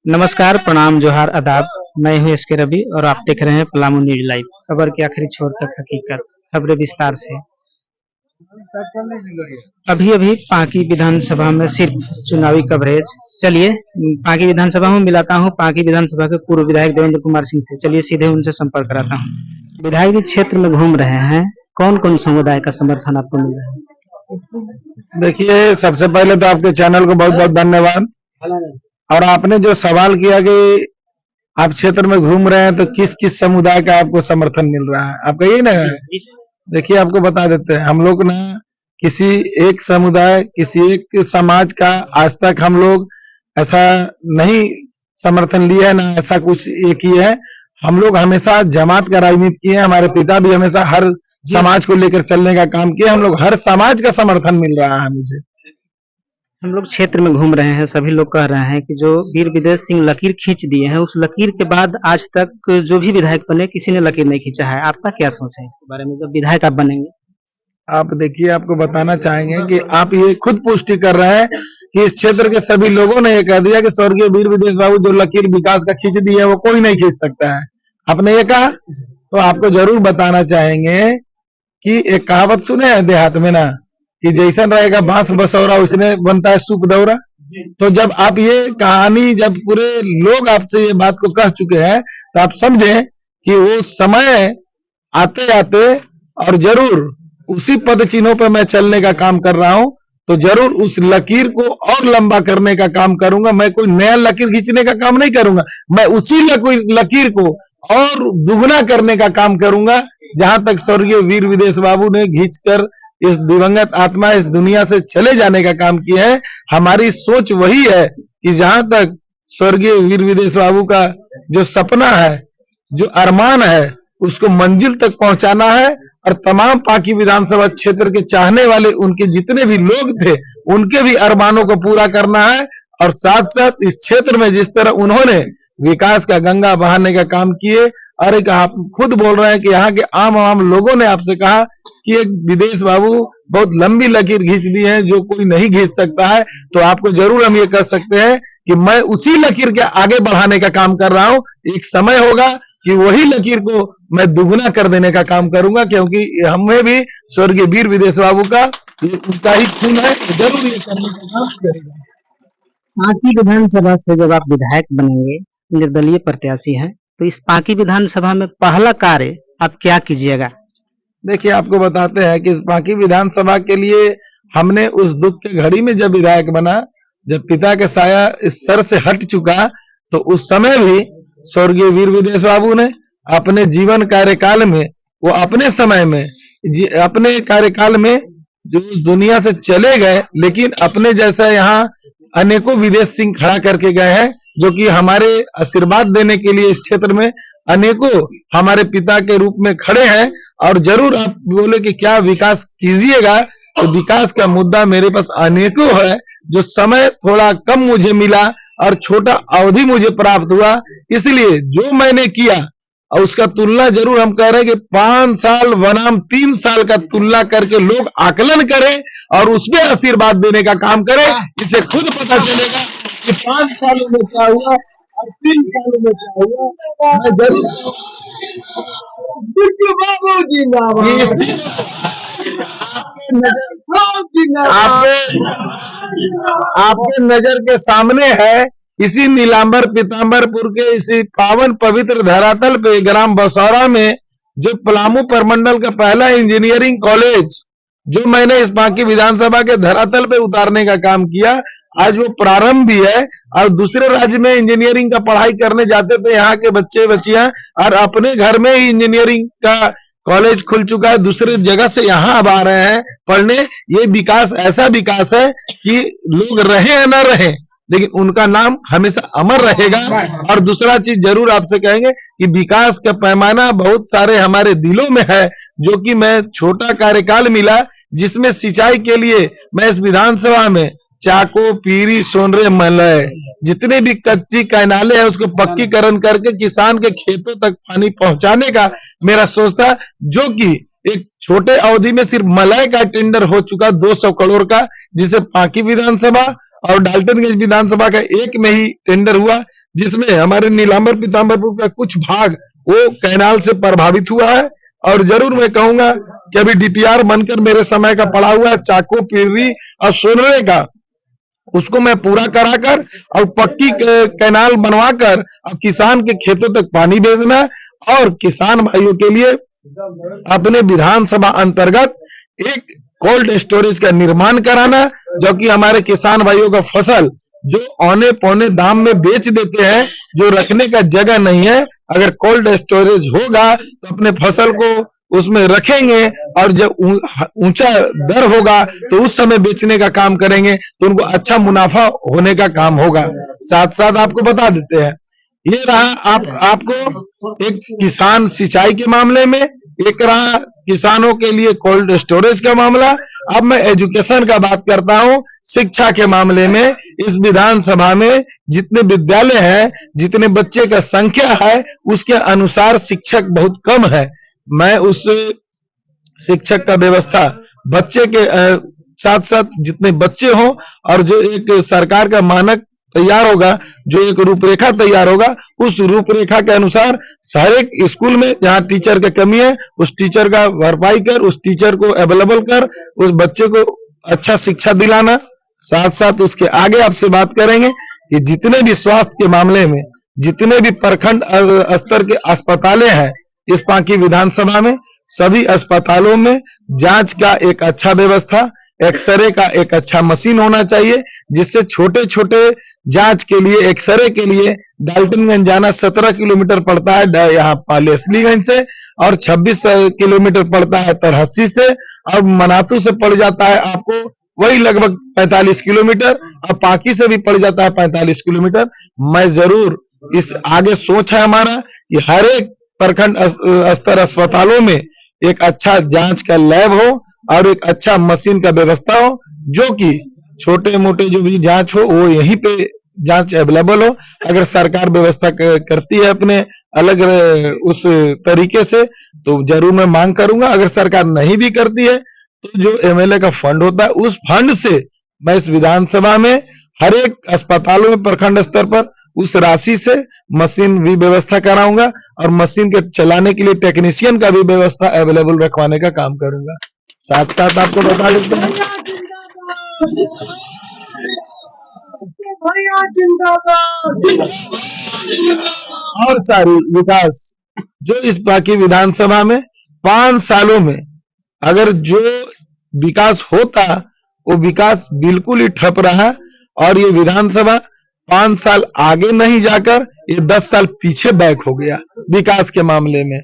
नमस्कार, प्रणाम, जोहार, आदाब। मैं हूं एसके रवि और आप देख रहे हैं पलामू न्यूज लाइव। खबर के आखिरी छोर तक हकीकत, खबरें विस्तार से। अभी अभी पांकी विधानसभा में सिर्फ चुनावी कवरेज। चलिए पांकी विधानसभा में मिलाता हूं पांकी विधानसभा के पूर्व विधायक देवेंद्र कुमार सिंह से। चलिए सीधे उनसे संपर्क कराता हूं। विधायक जी क्षेत्र में घूम रहे हैं, कौन कौन समुदाय का समर्थन आपको मिल रहा है? देखिए, सबसे पहले तो आपके चैनल को बहुत बहुत धन्यवाद। और आपने जो सवाल किया कि आप क्षेत्र में घूम रहे हैं तो किस किस समुदाय का आपको समर्थन मिल रहा है, आपका यही ना है? देखिए, आपको बता देते हैं, हम लोग ना किसी एक समुदाय, किसी एक समाज का आज तक हम लोग ऐसा नहीं समर्थन लिया है, ना ऐसा कुछ ये किया है। हम लोग हमेशा जमात का राजनीति किए हैं। हमारे पिता भी हमेशा हर समाज को लेकर चलने का काम किया। हम लोग हर समाज का समर्थन मिल रहा है मुझे। हम लोग क्षेत्र में घूम रहे हैं, सभी लोग कह रहे हैं कि जो वीर विदेश सिंह लकीर खींच दिए हैं, उस लकीर के बाद आज तक जो भी विधायक बने किसी ने लकीर नहीं खींचा है। आपका क्या सोच है इसके बारे में, जब विधायक आप बनेंगे? आप देखिए, आपको बताना चाहेंगे कि आप ये खुद पुष्टि कर रहे हैं कि इस क्षेत्र के सभी लोगों ने ये कह दिया कि स्वर्गीय वीर विदेश बाबू जो लकीर विकास का खींच दी है वो कोई नहीं खींच सकता है। आपने ये कहा, तो आपको जरूर बताना चाहेंगे कि एक कहावत सुने हैं देहात में ना, कि जैसन रहेगा बांस बसौरा उसने बनता है सूप दौरा। तो जब आप ये कहानी, जब पूरे लोग आपसे ये बात को कह चुके हैं, तो आप समझें कि वो समय आते आते, और जरूर उसी पद चिन्हों पर मैं चलने का काम कर रहा हूं, तो जरूर उस लकीर को और लंबा करने का काम करूंगा। मैं कोई नया लकीर खींचने का काम नहीं करूंगा, मैं उसी लकीर को और दुगना करने का काम करूंगा। जहां तक स्वर्गीय वीर विदेश बाबू ने खींचकर इस दिवंगत आत्मा इस दुनिया से चले जाने का काम किया है, हमारी सोच वही है कि जहां तक स्वर्गीय वीर विदेश बाबू का जो सपना है, जो अरमान है, उसको मंजिल तक पहुंचाना है। और तमाम पांकी विधानसभा क्षेत्र के चाहने वाले उनके जितने भी लोग थे, उनके भी अरमानों को पूरा करना है। और साथ साथ इस क्षेत्र में जिस तरह उन्होंने विकास का गंगा बहाने का काम किए, और एक आप खुद बोल रहे हैं कि यहाँ के आम लोगों ने आपसे कहा कि एक विदेश बाबू बहुत लंबी लकीर खींच दी है जो कोई नहीं खींच सकता है, तो आपको जरूर हम ये कह सकते हैं कि मैं उसी लकीर के आगे बढ़ाने का काम कर रहा हूं। एक समय होगा कि वही लकीर को मैं दुगना कर देने का काम करूंगा, क्योंकि हमें भी स्वर्गीय वीर विदेश बाबू का उनका ही खून है, जरूर ये करने का काम करेगा। पांकी विधानसभा से जब आप विधायक बनेंगे, निर्दलीय प्रत्याशी हैं, तो इस पांकी विधानसभा में पहला कार्य आप क्या कीजिएगा? देखिए, आपको बताते हैं कि इस पांकी विधानसभा के लिए हमने उस दुख के घड़ी में जब विधायक बना, जब पिता का साया इस सर से हट चुका, तो उस समय भी स्वर्गीय वीर विदेश बाबू ने अपने जीवन कार्यकाल में, वो अपने समय में, अपने कार्यकाल में जो दुनिया से चले गए, लेकिन अपने जैसा यहाँ अनेकों विदेश सिंह खड़ा करके गए हैं, जो कि हमारे आशीर्वाद देने के लिए इस क्षेत्र में अनेकों हमारे पिता के रूप में खड़े हैं। और जरूर आप बोले कि क्या विकास कीजिएगा, तो विकास का मुद्दा मेरे पास अनेकों है। जो समय थोड़ा कम मुझे मिला और छोटा अवधि मुझे प्राप्त हुआ, इसलिए जो मैंने किया और उसका तुलना जरूर हम कह रहे हैं कि 5 साल बनाम 3 साल का तुलना करके लोग आकलन करें और उसमें आशीर्वाद देने का काम करें। इससे खुद पता चलेगा कि 5 सालों में क्या हुआ और 3 सालों में क्या हुआ। मैं जरूर आपके नजर के सामने है, इसी नीलांबर पीताम्बरपुर के इसी पावन पवित्र धरातल पे ग्राम बसौरा में जो पलामू प्रमंडल का पहला इंजीनियरिंग कॉलेज जो मैंने इस पांकी विधानसभा के धरातल पे उतारने का काम किया, आज वो प्रारंभ भी है। और दूसरे राज्य में इंजीनियरिंग का पढ़ाई करने जाते थे यहाँ के बच्चे बच्चियां, और अपने घर में ही इंजीनियरिंग का कॉलेज खुल चुका है, दूसरे जगह से यहाँ अब आ रहे हैं पढ़ने। ये विकास ऐसा विकास है कि लोग रहे या न रहे, लेकिन उनका नाम हमेशा अमर रहेगा। और दूसरा चीज जरूर आपसे कहेंगे कि विकास का पैमाना बहुत सारे हमारे दिलों में है, जो कि मैं छोटा कार्यकाल मिला, जिसमें सिंचाई के लिए मैं इस विधानसभा में चाको, पीरी, सोनरे, मलय जितने भी कच्ची कैनाले हैं उसको पक्कीकरण करके किसान के खेतों तक पानी पहुंचाने का मेरा सोच था, जो कि एक छोटे अवधि में सिर्फ मलय का टेंडर हो चुका 200 करोड़ का, जिसे पांकी विधानसभा और डाल्टनगंज विधानसभा का एक में ही टेंडर हुआ। जिसमें हमारे नीलांबर पीताम्बरपुर का कुछ भाग वो कैनाल से प्रभावित हुआ है। और जरूर मैं कहूंगा कि अभी डीपीआर बनकर मेरे समय का पड़ा हुआ है, चाको, पिर्री और सोनरे का, उसको मैं पूरा कराकर और पक्की कैनाल बनवाकर अब किसान के खेतों तक पानी भेजना और किसान भाइयों के लिए अपने विधानसभा अंतर्गत एक कोल्ड स्टोरेज का निर्माण कराना, जो कि हमारे किसान भाइयों का फसल जो औने पौने दाम में बेच देते हैं, जो रखने का जगह नहीं है, अगर कोल्ड स्टोरेज होगा तो अपने फसल को उसमें रखेंगे और जब ऊंचा दर होगा तो उस समय बेचने का काम करेंगे, तो उनको अच्छा मुनाफा होने का काम होगा। साथ साथ आपको बता देते हैं, ये रहा आपको एक किसान सिंचाई के मामले में, एक रहा किसानों के लिए कोल्ड स्टोरेज का मामला। अब मैं एजुकेशन का बात करता हूँ, शिक्षा के मामले में इस विधानसभा में जितने विद्यालय हैं, जितने बच्चे का संख्या है, उसके अनुसार शिक्षक बहुत कम है। मैं उस शिक्षक का व्यवस्था बच्चे के साथ साथ जितने बच्चे हों और जो एक सरकार का मानक तैयार होगा, जो एक रूपरेखा तैयार होगा, उस रूपरेखा के अनुसार हर एक स्कूल में जहाँ टीचर की कमी है उस टीचर का भरपाई कर, उस टीचर को अवेलेबल कर, उस बच्चे को अच्छा शिक्षा दिलाना। साथ साथ उसके आगे आपसे बात करेंगे कि जितने भी स्वास्थ्य के मामले में जितने भी प्रखंड स्तर के अस्पतालें हैं इस पांकी विधानसभा में, सभी अस्पतालों में जांच का एक अच्छा व्यवस्था, एक्सरे का एक अच्छा मशीन होना चाहिए, जिससे छोटे छोटे जांच के लिए, एक्सरे के लिए डाल्टनगंज जाना 17 किलोमीटर पड़ता है यहाँ पालेसलीगंज से, और 26 किलोमीटर पड़ता है तरहसी से, और मनातू से पड़ जाता है आपको वही लगभग 45 किलोमीटर, और पांकी से भी पड़ जाता है 45 किलोमीटर। मैं जरूर इस आगे सोच है हमारा कि हर एक प्रखंड स्तर अस्पतालों में एक अच्छा जांच का लैब हो और एक अच्छा मशीन का व्यवस्था हो, जो कि छोटे मोटे जो भी जांच हो वो यहीं पे जांच अवेलेबल हो। अगर सरकार व्यवस्था करती है अपने अलग उस तरीके से तो जरूर मैं मांग करूंगा। अगर सरकार नहीं भी करती है तो जो एमएलए का फंड होता है उस फंड से मैं इस विधानसभा में हर एक अस्पतालों में प्रखंड स्तर पर उस राशि से मशीन भी व्यवस्था कराऊंगा और मशीन के चलाने के लिए टेक्नीशियन का भी व्यवस्था अवेलेबल रखवाने का काम करूंगा। साथ साथ आपको बता देते हैं और सारी विकास जो इस बाकी विधानसभा में 5 सालों में अगर जो विकास होता वो विकास बिल्कुल ही ठप रहा, और ये विधानसभा 5 साल आगे नहीं जाकर ये 10 साल पीछे बैक हो गया विकास के मामले में।